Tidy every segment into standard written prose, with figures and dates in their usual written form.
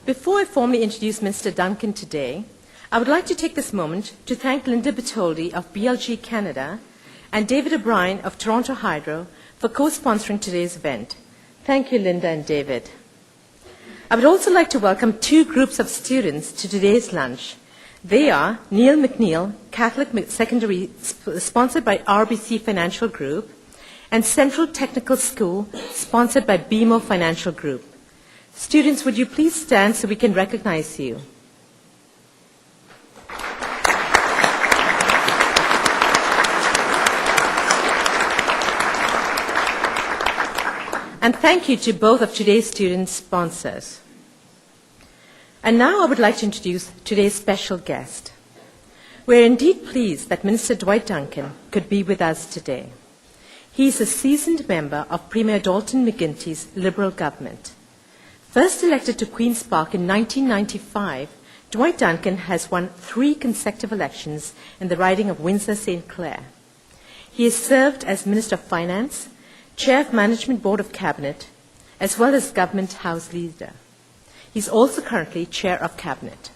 Before I formally introduce Mr. Duncan today, I would like to take this moment to thank Linda Bertoldi of BLG Canada and David O'Brien of Toronto Hydro for co-sponsoring today's event. Thank you, Linda and David. I would also like to welcome two groups of students to today's lunch. They are Neil McNeil, Catholic Secondary, sponsored by RBC Financial Group, and Central Technical School, sponsored by BMO Financial Group. Students, would you please stand so we can recognize you? And thank you to both of today's student sponsors. And now I would like to introduce today's special guest. We're indeed pleased that Minister Dwight Duncan could be with us today. He is a seasoned member of Premier Dalton McGuinty's Liberal government. First elected to Queen's Park in 1995, Dwight Duncan has won 3 consecutive elections in the riding of Windsor-St. Clair. He has served as Minister of Finance, Chair of Management Board of Cabinet, as well as Government House Leader. He is also currently Chair of Cabinet.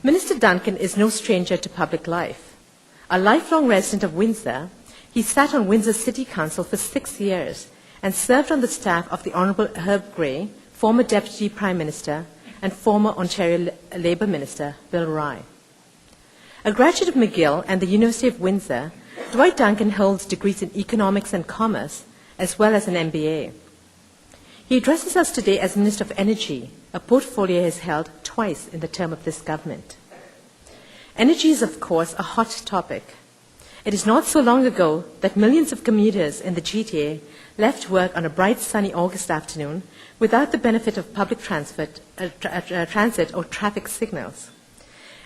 Minister Duncan is no stranger to public life. A lifelong resident of Windsor, he sat on Windsor City Council for 6 years and served on the staff of the Honourable Herb Gray, former Deputy Prime Minister, and former Ontario Labour Minister, Bill Rye. A graduate of McGill and the University of Windsor, Dwight Duncan holds degrees in Economics and Commerce, as well as an MBA. He addresses us today as Minister of Energy, a portfolio he has held twice in the term of this government. Energy is, of course, a hot topic. It is not so long ago that millions of commuters in the GTA left work on a bright, sunny August afternoon without the benefit of public transit or traffic signals.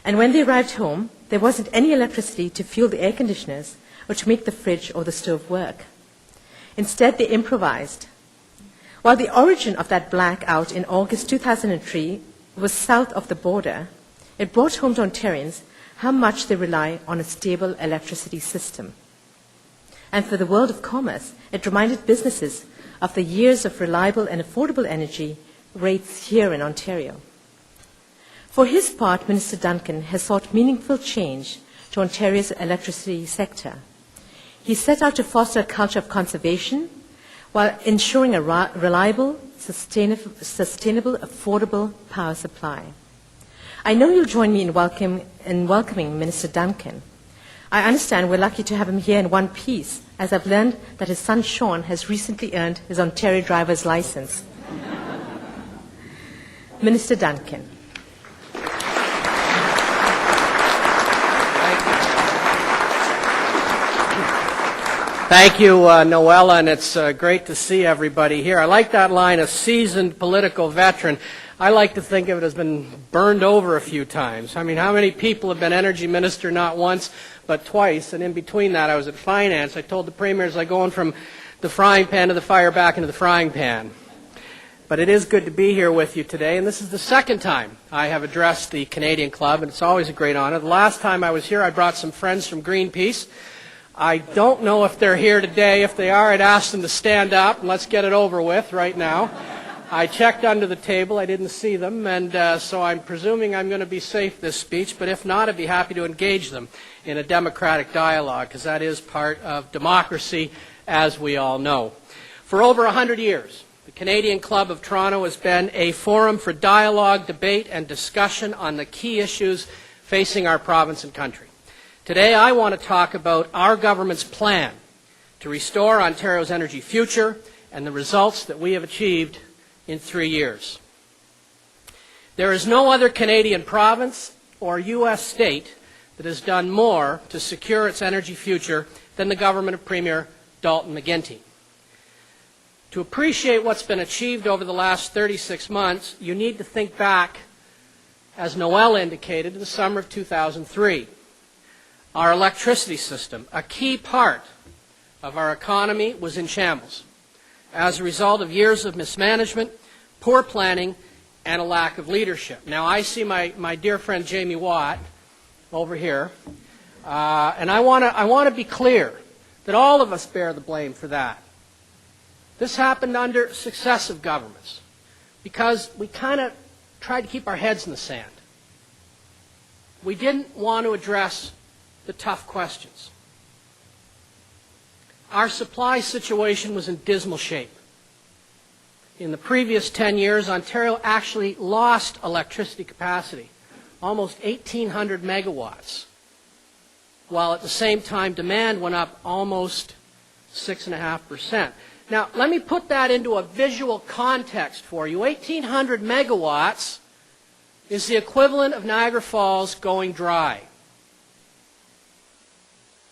And when they arrived home, there wasn't any electricity to fuel the air conditioners or to make the fridge or the stove work. Instead, they improvised. While the origin of that blackout in August 2003 was south of the border, it brought home to Ontarians how much they rely on a stable electricity system. And for the world of commerce, it reminded businesses of the years of reliable and affordable energy rates here in Ontario. For his part, Minister Duncan has sought meaningful change to Ontario's electricity sector. He set out to foster a culture of conservation while ensuring a reliable, sustainable, affordable power supply. I know you'll join me in welcoming Minister Duncan. I understand we're lucky to have him here in one piece, as I've learned that his son Sean has recently earned his Ontario driver's license. Minister Duncan. Thank you, Noella, and it's great to see everybody here. I like that line, a seasoned political veteran. I like to think of it as been burned over a few times. I mean, how many people have been energy minister not once, but twice? And in between that, I was at finance. I told the premiers I'm going from the frying pan to the fire back into the frying pan. But it is good to be here with you today, and this is the second time I have addressed the Canadian Club, and it's always a great honor. The last time I was here, I brought some friends from Greenpeace. I don't know if they're here today. If they are, I'd ask them to stand up and let's get it over with right now. I checked under the table. I didn't see them, and so I'm presuming I'm going to be safe this speech, but if not, I'd be happy to engage them in a democratic dialogue, because that is part of democracy, as we all know. For over 100 years, the Canadian Club of Toronto has been a forum for dialogue, debate, and discussion on the key issues facing our province and country. Today, I want to talk about our government's plan to restore Ontario's energy future and the results that we have achieved in 3 years. There is no other Canadian province or U.S. state that has done more to secure its energy future than the government of Premier Dalton McGuinty. To appreciate what's been achieved over the last 36 months, you need to think back, as Noel indicated, to the summer of 2003. Our electricity system, a key part of our economy, was in shambles as a result of years of mismanagement, poor planning, and a lack of leadership. Now, I see my dear friend Jamie Watt over here, and I want to be clear that all of us bear the blame for that. This happened under successive governments because we kind of tried to keep our heads in the sand. We didn't want to address the tough questions. Our supply situation was in dismal shape. In the previous 10 years, Ontario actually lost electricity capacity, almost 1,800 megawatts, while at the same time demand went up almost 6.5%. Now, let me put that into a visual context for you. 1,800 megawatts is the equivalent of Niagara Falls going dry.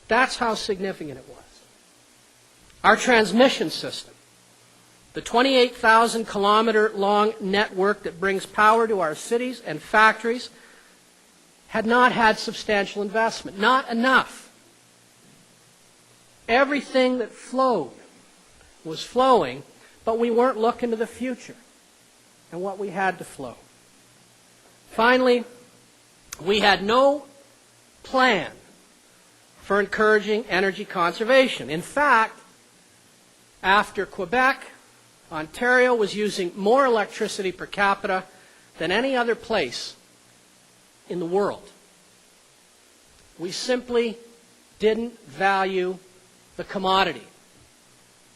That's how significant it was. Our transmission system, the 28,000-kilometer-long network that brings power to our cities and factories, had not had substantial investment, not enough. Everything that flowed was flowing, but we weren't looking to the future and what we had to flow. Finally, we had no plan for encouraging energy conservation. In fact, after Quebec, Ontario was using more electricity per capita than any other place in the world. We simply didn't value the commodity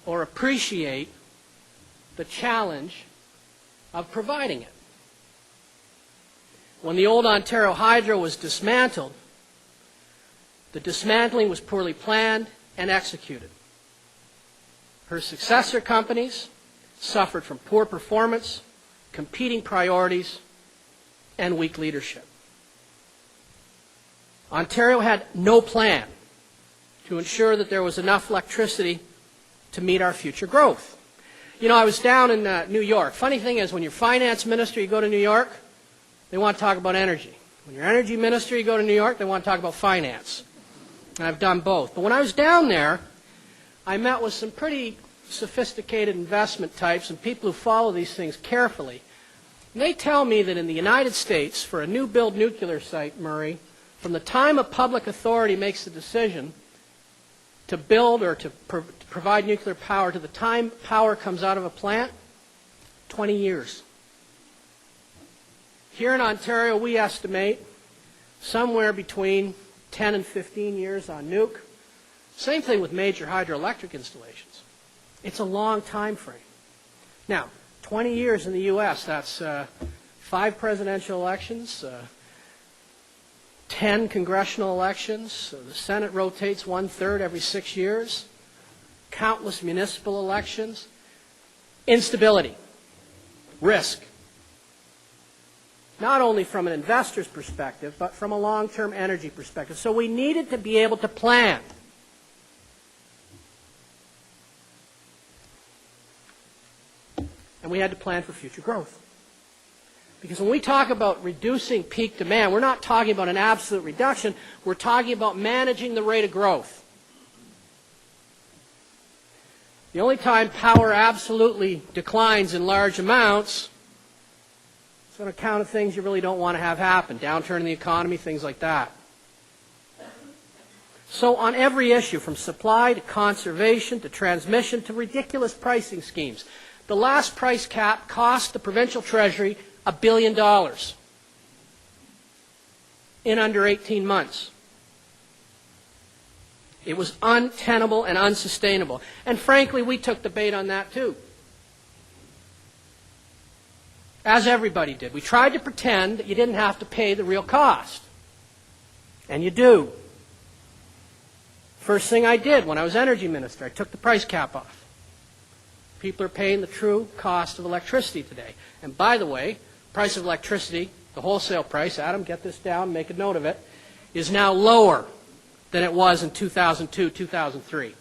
or appreciate the challenge of providing it. When the old Ontario Hydro was dismantled, the dismantling was poorly planned and executed. Her successor companies suffered from poor performance, competing priorities, and weak leadership. Ontario had no plan to ensure that there was enough electricity to meet our future growth. You know, I was down in New York. Funny thing is, when you're finance minister, you go to New York, they want to talk about energy. When you're energy minister, you go to New York, they want to talk about finance. And I've done both. But when I was down there, I met with some pretty sophisticated investment types and people who follow these things carefully. And they tell me that in the United States, for a new build nuclear site, Murray, from the time a public authority makes the decision to build or to provide nuclear power to the time power comes out of a plant, 20 years. Here in Ontario, we estimate somewhere between 10 and 15 years on nuke. Same thing with major hydroelectric installations. It's a long time frame. Now, 20 years in the U.S., that's 5 presidential elections, 10 congressional elections. So the Senate rotates 1/3 every 6 years. Countless municipal elections. Instability. Risk. Not only from an investor's perspective, but from a long-term energy perspective. So we needed to be able to plan. And we had to plan for future growth. Because when we talk about reducing peak demand, we're not talking about an absolute reduction. We're talking about managing the rate of growth. The only time power absolutely declines in large amounts is on account of things you really don't want to have happen. Downturn in the economy, things like that. So on every issue, from supply to conservation to transmission to ridiculous pricing schemes, the last price cap cost the provincial treasury $1 billion in under 18 months. It was untenable and unsustainable. And frankly, we took the bait on that too. As everybody did. We tried to pretend that you didn't have to pay the real cost. And you do. First thing I did when I was energy minister, I took the price cap off. People are paying the true cost of electricity today. And by the way, price of electricity, the wholesale price, Adam, get this down, make a note of it, is now lower than it was in 2002, 2003.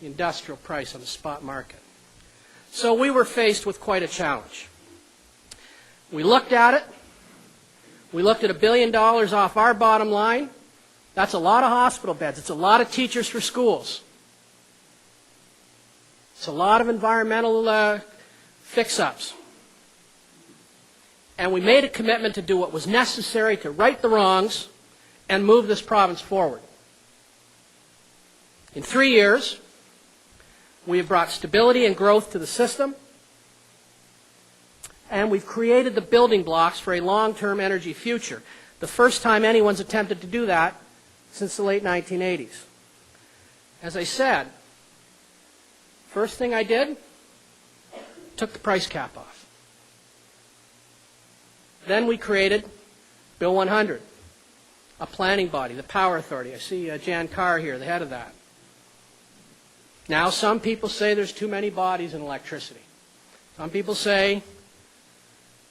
The industrial price on the spot market. So we were faced with quite a challenge. We looked at it. We looked at $1 billion off our bottom line. That's a lot of hospital beds. It's a lot of teachers for schools. It's a lot of environmental fix-ups. And we made a commitment to do what was necessary to right the wrongs and move this province forward. In 3 years, we have brought stability and growth to the system, and we've created the building blocks for a long-term energy future. The first time anyone's attempted to do that since the late 1980s. As I said, first thing I did, took the price cap off. Then we created Bill 100, a planning body, the Power Authority. I see Jan Carr here, the head of that. Now some people say there's too many bodies in electricity. Some people say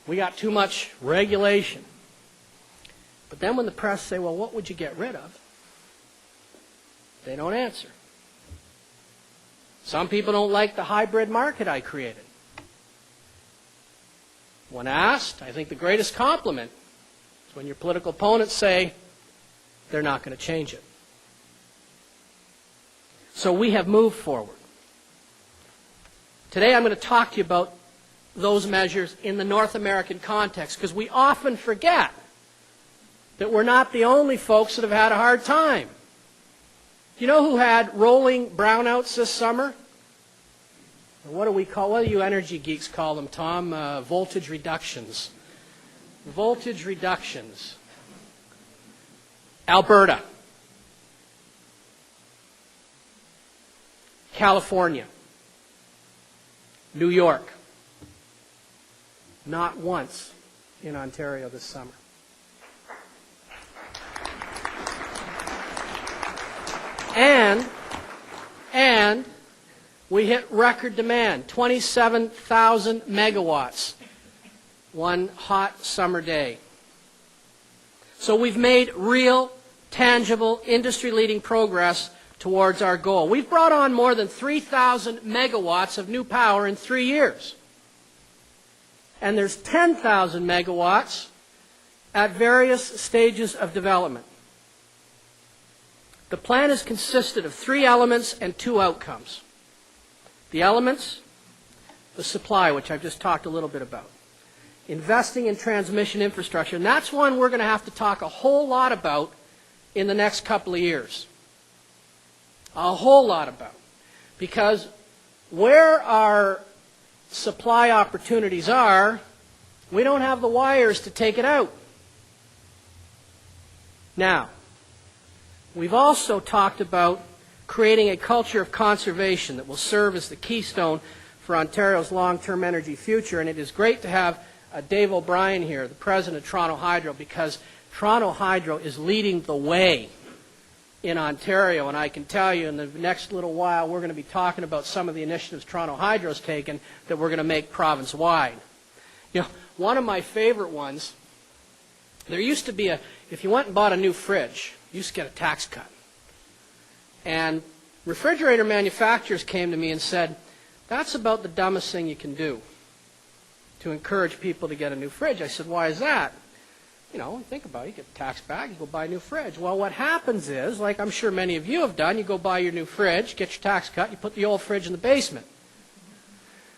we got too much regulation. But then when the press say, well, what would you get rid of? They don't answer. Some people don't like the hybrid market I created. When asked, I think the greatest compliment is when your political opponents say they're not going to change it. So we have moved forward. Today I'm going to talk to you about those measures in the North American context, because we often forget that we're not the only folks that have had a hard time. Do you know who had rolling brownouts this summer? What do you energy geeks call them, Tom? Voltage reductions. Voltage reductions. Alberta. California. New York. Not once in Ontario this summer. And we hit record demand, 27,000 megawatts, one hot summer day. So we've made real, tangible, industry-leading progress towards our goal. We've brought on more than 3,000 megawatts of new power in 3 years. And there's 10,000 megawatts at various stages of development. The plan has consisted of 3 elements and 2 outcomes. The elements, the supply, which I've just talked a little bit about. Investing in transmission infrastructure, and that's one we're going to have to talk a whole lot about in the next couple of years. A whole lot about. Because where our supply opportunities are, we don't have the wires to take it out. Now, we've also talked about creating a culture of conservation that will serve as the keystone for Ontario's long-term energy future. And it is great to have Dave O'Brien here, the president of Toronto Hydro, because Toronto Hydro is leading the way in Ontario. And I can tell you in the next little while we're going to be talking about some of the initiatives Toronto Hydro's taken that we're going to make province-wide. You know, one of my favorite ones, there used to be if you went and bought a new fridge, you used to get a tax cut. And refrigerator manufacturers came to me and said, that's about the dumbest thing you can do to encourage people to get a new fridge. I said, why is that? You know, think about it. You get a tax back, you go buy a new fridge. Well, what happens is, like I'm sure many of you have done, you go buy your new fridge, get your tax cut, you put the old fridge in the basement.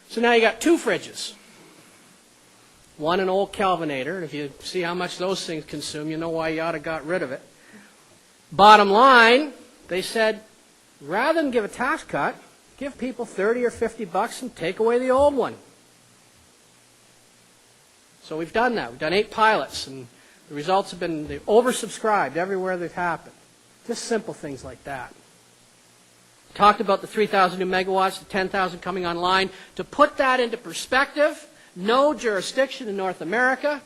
So now you got 2 fridges. One an old Kelvinator, and if you see how much those things consume, you know why you ought to got rid of it. Bottom line, they said, rather than give a tax cut, give people 30 or 50 bucks and take away the old one. So we've done that. We've done 8 pilots, and the results have been oversubscribed everywhere they've happened. Just simple things like that. Talked about the 3,000 new megawatts, the 10,000 coming online. To put that into perspective, no jurisdiction in North America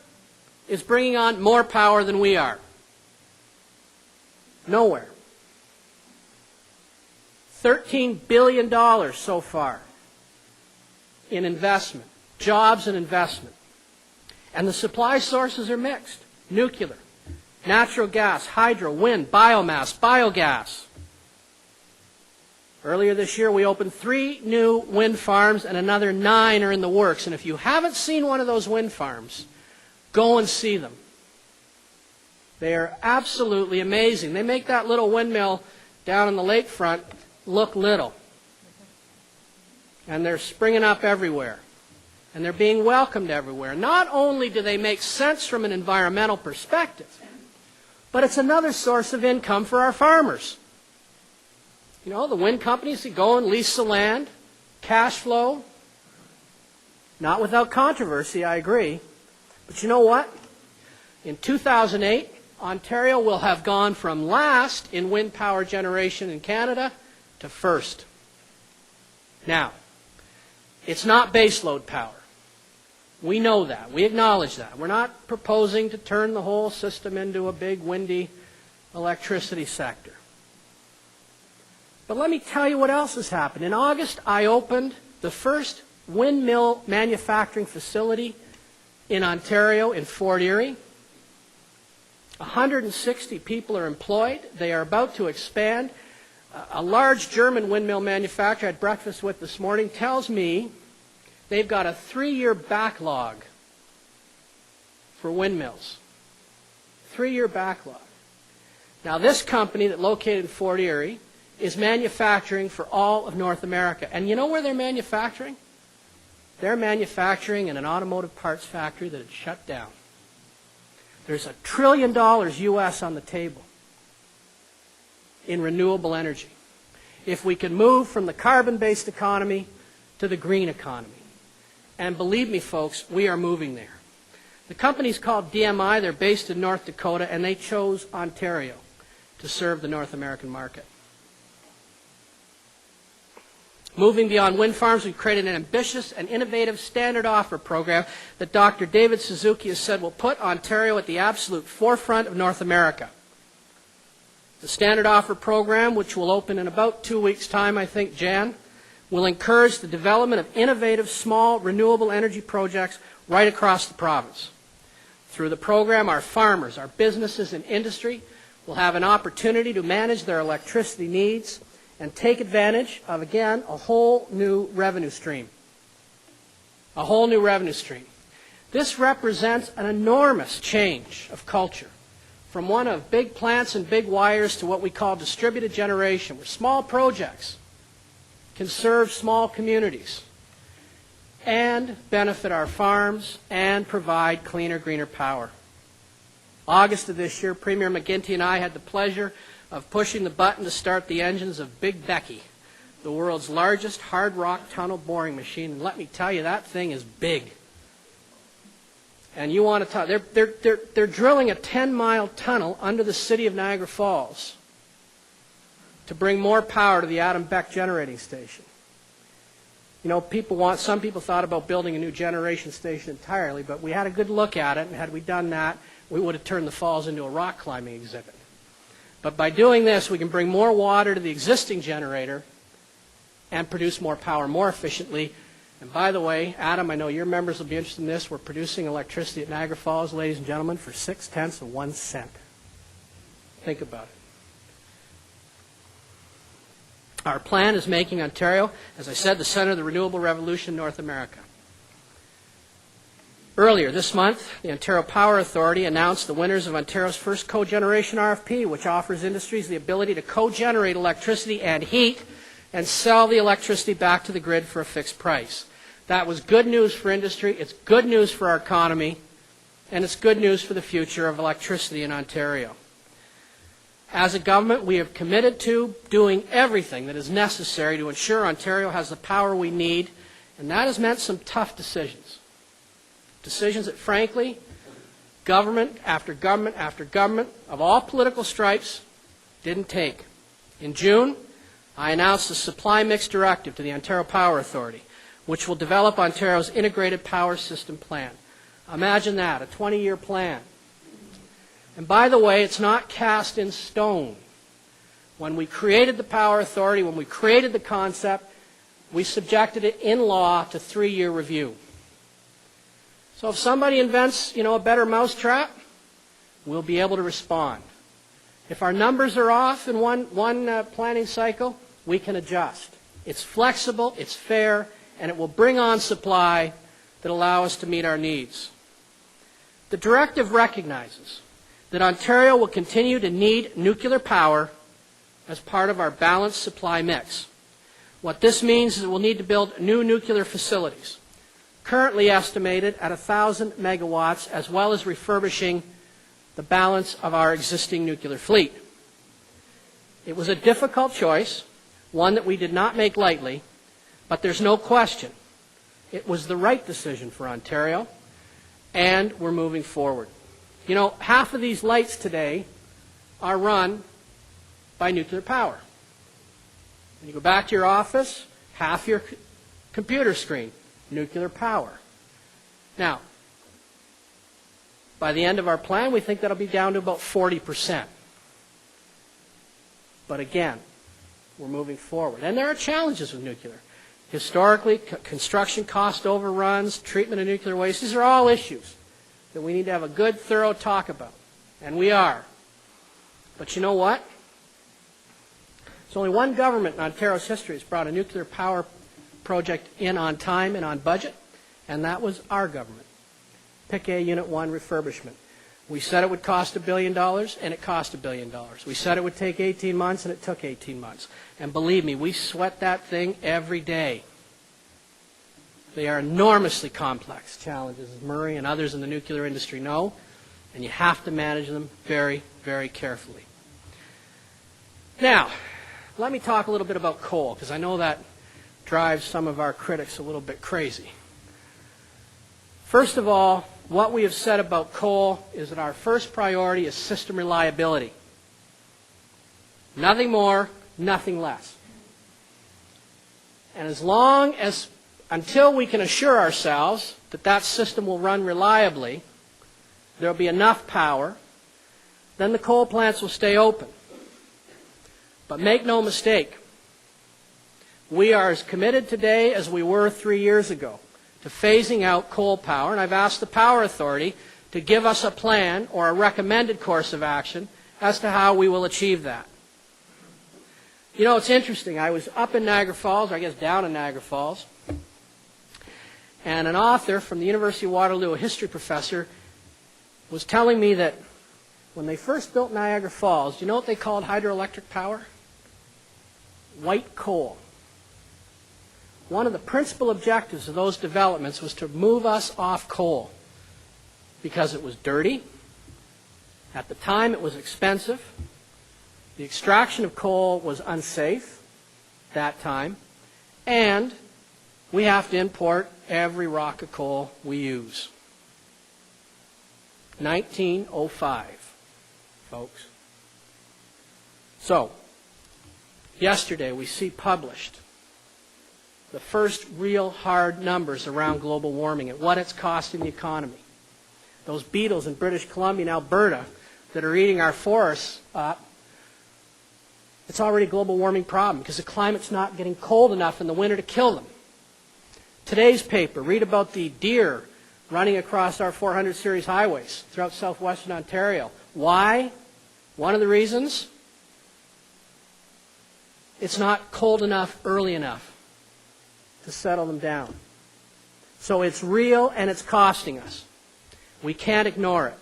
is bringing on more power than we are. Nowhere. $13 billion so far in investment, jobs and investment. And the supply sources are mixed. Nuclear, natural gas, hydro, wind, biomass, biogas. Earlier this year, we opened 3 new wind farms, and another 9 are in the works. And if you haven't seen one of those wind farms, go and see them. They are absolutely amazing. They make that little windmill down in the lakefront look little. And they're springing up everywhere. And they're being welcomed everywhere. Not only do they make sense from an environmental perspective, but it's another source of income for our farmers. You know, the wind companies that go and lease the land, cash flow, Not without controversy, I agree. But you know what? In 2008, Ontario will have gone from last in wind power generation in Canada to first. Now, it's not baseload power. We know that. We acknowledge that. We're not proposing to turn the whole system into a big windy electricity sector. But let me tell you what else has happened. In August, I opened the first windmill manufacturing facility in Ontario in Fort Erie. 160 people are employed. They are about to expand. A large German windmill manufacturer I had breakfast with this morning tells me they've got a 3-year backlog for windmills. 3-year backlog. Now, this company that's located in Fort Erie is manufacturing for all of North America. And you know where they're manufacturing? They're manufacturing in an automotive parts factory that had shut down. There's $1 trillion US on the table in renewable energy. If we can move from the carbon-based economy to the green economy. And believe me, folks, we are moving there. The company's called DMI. They're based in North Dakota, and they chose Ontario to serve the North American market. Moving beyond wind farms, we've created an ambitious and innovative standard offer program that Dr. David Suzuki has said will put Ontario at the absolute forefront of North America. The standard offer program, which will open in about 2 weeks' time, I think, Jan, will encourage the development of innovative, small, renewable energy projects right across the province. Through the program, our farmers, our businesses and industry will have an opportunity to manage their electricity needs and take advantage of, again, a whole new revenue stream. A whole new revenue stream. This represents an enormous change of culture from one of big plants and big wires to what we call distributed generation, where small projects can serve small communities and benefit our farms and provide cleaner, greener power. August of this year, Premier McGuinty and I had the pleasure of pushing the button to start the engines of Big Becky, the world's largest hard rock tunnel boring machine. And let me tell you, that thing is big. And you want to talk, they're drilling a 10-mile tunnel under the city of Niagara Falls to bring more power to the Adam Beck generating station. You know, some people thought about building a new generation station entirely, but we had a good look at it, and had we done that, we would have turned the falls into a rock climbing exhibit. But by doing this, we can bring more water to the existing generator and produce more power more efficiently. And by the way, Adam, I know your members will be interested in this. We're producing electricity at Niagara Falls, ladies and gentlemen, for 0.6 of 1 cent. Think about it. Our plan is making Ontario, as I said, the center of the renewable revolution in North America. Earlier this month, the Ontario Power Authority announced the winners of Ontario's first cogeneration RFP, which offers industries the ability to cogenerate electricity and heat and sell the electricity back to the grid for a fixed price. That was good news for industry, it's good news for our economy, and it's good news for the future of electricity in Ontario. As a government, we have committed to doing everything that is necessary to ensure Ontario has the power we need, and that has meant some tough decisions. Decisions that, frankly, government after government after government of all political stripes didn't take. In June, I announced the Supply Mix Directive to the Ontario Power Authority, which will develop Ontario's integrated power system plan. Imagine that, a 20-year plan. And by the way, it's not cast in stone. When we created the Power Authority, when we created the concept, we subjected it in law to 3-year review. So if somebody invents, a better mousetrap, we'll be able to respond. If our numbers are off in one planning cycle, we can adjust. It's flexible, it's fair, and it will bring on supply that allow us to meet our needs. The directive recognizes that Ontario will continue to need nuclear power as part of our balanced supply mix. What this means is that we'll need to build new nuclear facilities, currently estimated at 1,000 megawatts, as well as refurbishing the balance of our existing nuclear fleet. It was a difficult choice, one that we did not make lightly, but there's no question It was the right decision for Ontario, and we're moving forward. You know, half of these lights today are run by nuclear power. When you go back to your office, half your computer screen, nuclear power. Now, by the end of our plan, we think that'll be down to about 40%. But again, we're moving forward. And there are challenges with nuclear. Historically, construction cost overruns, treatment of nuclear waste, these are all issues that we need to have a good, thorough talk about. And we are. But you know what? There's only one government in Ontario's history that's brought a nuclear power project in on time and on budget, and that was our government. Pick-A Unit 1 refurbishment. We said it would cost $1 billion, and it cost $1 billion. We said it would take 18 months, and it took 18 months. And believe me, we sweat that thing every day. They are enormously complex challenges, as Murray and others in the nuclear industry know, and you have to manage them very, very carefully. Now, let me talk a little bit about coal, because I know that drives some of our critics a little bit crazy. First of all, what we have said about coal is that our first priority is system reliability. Nothing more, nothing less. And until we can assure ourselves that that system will run reliably, there will be enough power, then the coal plants will stay open. But make no mistake, we are as committed today as we were 3 years ago to phasing out coal power, and I've asked the Power Authority to give us a plan or a recommended course of action as to how we will achieve that. You know, it's interesting. I was up in Niagara Falls, or I guess down in Niagara Falls, and an author from the University of Waterloo, a history professor, was telling me that when they first built Niagara Falls, do you know what they called hydroelectric power? White coal. One of the principal objectives of those developments was to move us off coal because it was dirty. At the time, it was expensive. The extraction of coal was unsafe that time. And we have to import every rock of coal we use. 1905, folks. So, yesterday we see published the first real hard numbers around global warming and what it's costing the economy. Those beetles in British Columbia and Alberta that are eating our forests up, it's already a global warming problem because the climate's not getting cold enough in the winter to kill them. Today's paper, read about the deer running across our 400 series highways throughout southwestern Ontario. Why? One of the reasons, it's not cold enough early enough to settle them down. So it's real and it's costing us. We can't ignore it.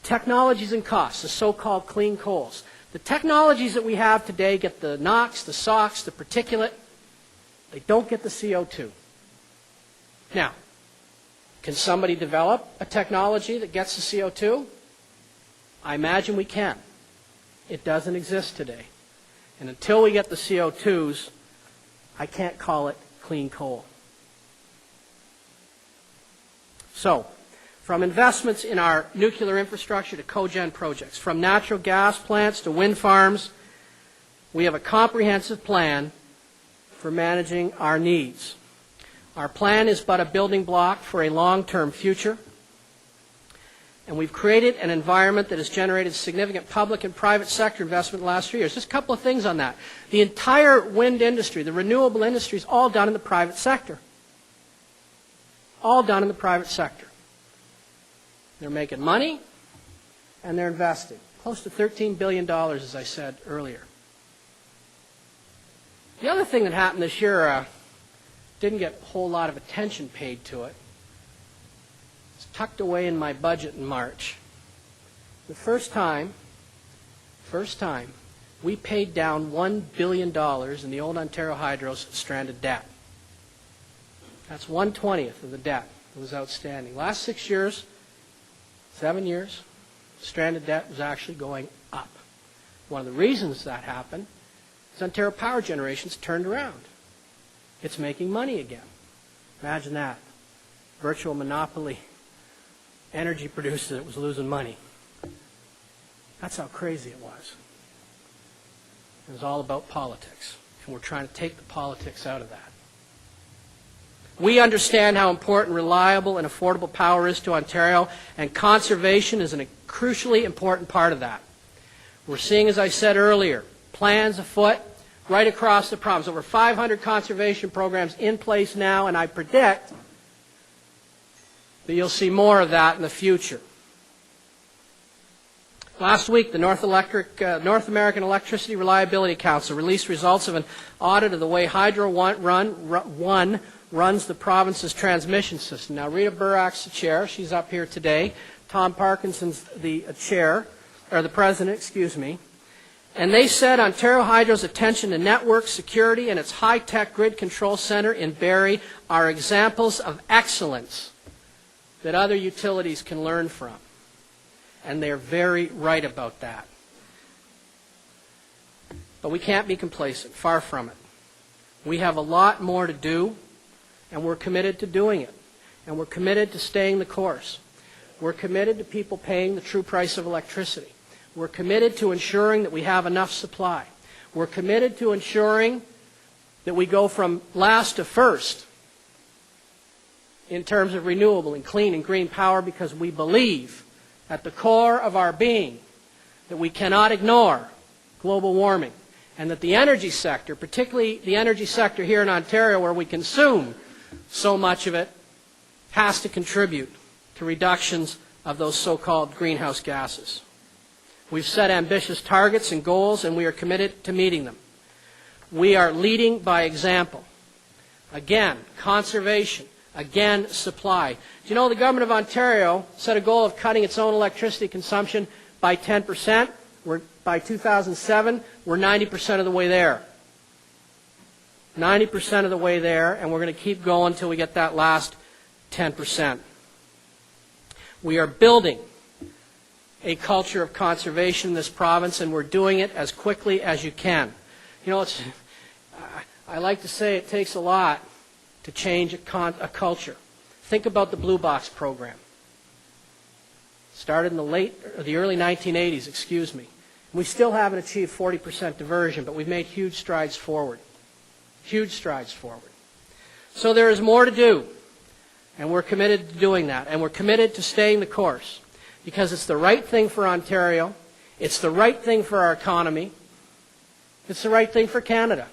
Technologies and costs, the so-called clean coals. The technologies that we have today get the NOx, the SOx, the particulate. They don't get the CO2. Now, can somebody develop a technology that gets the CO2? I imagine we can. It doesn't exist today. And until we get the CO2s, I can't call it clean coal. So, from investments in our nuclear infrastructure to cogen projects, from natural gas plants to wind farms, we have a comprehensive plan for managing our needs. Our plan is but a building block for a long-term future. And we've created an environment that has generated significant public and private sector investment in the last 3 years. Just a couple of things on that. The entire wind industry, the renewable industry, is all done in the private sector. All done in the private sector. They're making money, and they're investing. Close to $13 billion, as I said earlier. The other thing that happened this year didn't get a whole lot of attention paid to it. It's tucked away in my budget in March. The first time, we paid down $1 billion in the old Ontario Hydro's stranded debt. That's 1/20th of the debt that was outstanding. Last 7 years, stranded debt was actually going up. One of the reasons that happened is Ontario Power Generation's turned around. it's making money again. Imagine that. Virtual monopoly energy producer that was losing money. That's how crazy it was. It was all about politics. And we're trying to take the politics out of that. We understand how important reliable and affordable power is to Ontario, and conservation is a crucially important part of that. We're seeing, as I said earlier, plans afoot right across the province. Over 500 conservation programs in place now, and I predict that you'll see more of that in the future. Last week, the North American Electricity Reliability Council released results of an audit of the way Hydro One runs the province's transmission system. Now, Rita Burrack's the chair. She's up here today. Tom Parkinson's the president, excuse me. And they said Ontario Hydro's attention to network security and its high-tech grid control center in Barrie are examples of excellence that other utilities can learn from. And they're very right about that. But we can't be complacent, far from it. We have a lot more to do, and we're committed to doing it. And we're committed to staying the course. We're committed to people paying the true price of electricity. We're committed to ensuring that we have enough supply. We're committed to ensuring that we go from last to first in terms of renewable and clean and green power, because we believe at the core of our being that we cannot ignore global warming, and that the energy sector, particularly the energy sector here in Ontario where we consume so much of it, has to contribute to reductions of those so-called greenhouse gases. We've set ambitious targets and goals, and we are committed to meeting them. We are leading by example. Again, conservation. Again, supply. Do you know the Government of Ontario set a goal of cutting its own electricity consumption by 10%? By 2007, we're 90% of the way there. 90% of the way there, and we're going to keep going until we get that last 10%. We are building a culture of conservation in this province, and we're doing it as quickly as you can. You know, I like to say it takes a lot to change a culture. Think about the Blue Box program. Started in the early 1980s, excuse me. We still haven't achieved 40% diversion, but we've made huge strides forward. Huge strides forward. So there is more to do, and we're committed to doing that, and we're committed to staying the course, because it's the right thing for Ontario, it's the right thing for our economy, it's the right thing for Canada.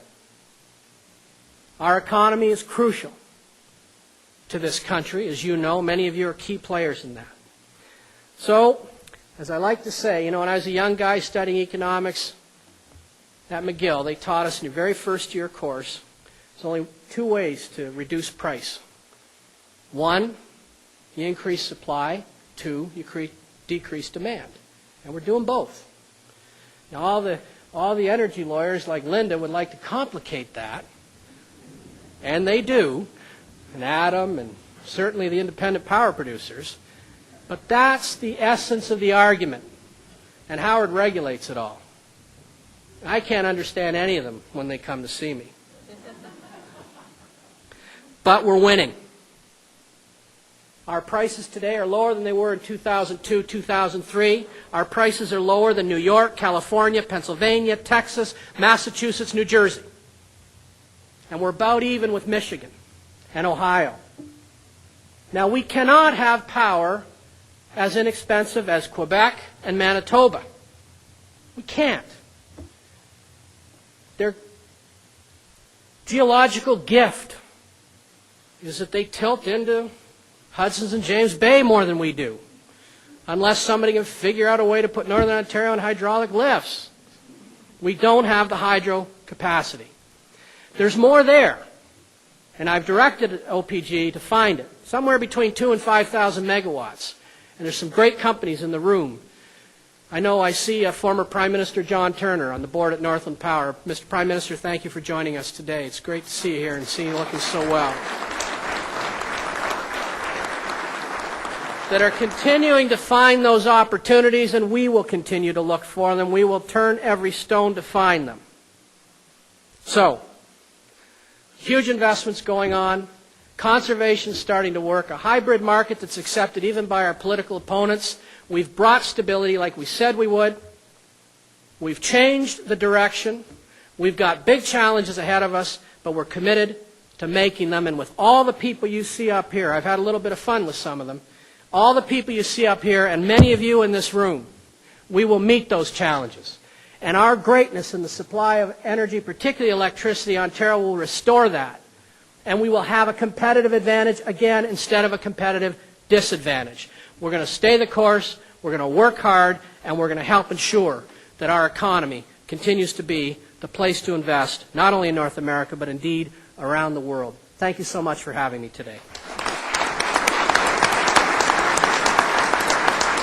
Our economy is crucial to this country, as you know. Many of you are key players in that. So, as I like to say, you know, when I was a young guy studying economics at McGill, they taught us in your very first year course, there's only two ways to reduce price. One, you increase supply. Two, you decrease demand. And we're doing both. Now, all the energy lawyers like Linda would like to complicate that, and they do, and Adam, and certainly the independent power producers. But that's the essence of the argument. And Howard regulates it all. I can't understand any of them when they come to see me. But we're winning. Our prices today are lower than they were in 2002, 2003. Our prices are lower than New York, California, Pennsylvania, Texas, Massachusetts, New Jersey. And we're about even with Michigan and Ohio. Now, we cannot have power as inexpensive as Quebec and Manitoba. We can't. Their geological gift is that they tilt into Hudson's and James Bay more than we do, unless somebody can figure out a way to put Northern Ontario on hydraulic lifts. We don't have the hydro capacity. There's more there, and I've directed OPG to find it, somewhere between 2,000 and 5,000 megawatts. And there's some great companies in the room. I know I see former Prime Minister John Turner on the board at Northland Power. Mr. Prime Minister, thank you for joining us today. It's great to see you here and see you looking so well. That are continuing to find those opportunities, and we will continue to look for them. We will turn every stone to find them. So, Huge investments going on. Conservation starting to work. A hybrid market that's accepted even by our political opponents. We've brought stability like we said we would. We've changed the direction. We've got big challenges ahead of us, but we're committed to making them. And with all the people you see up here, I've had a little bit of fun with some of them, all the people you see up here and many of you in this room, we will meet those challenges. And our greatness in the supply of energy, particularly electricity, Ontario will restore that. And we will have a competitive advantage again instead of a competitive disadvantage. We're going to stay the course, we're going to work hard, and we're going to help ensure that our economy continues to be the place to invest, not only in North America, but indeed around the world. Thank you so much for having me today.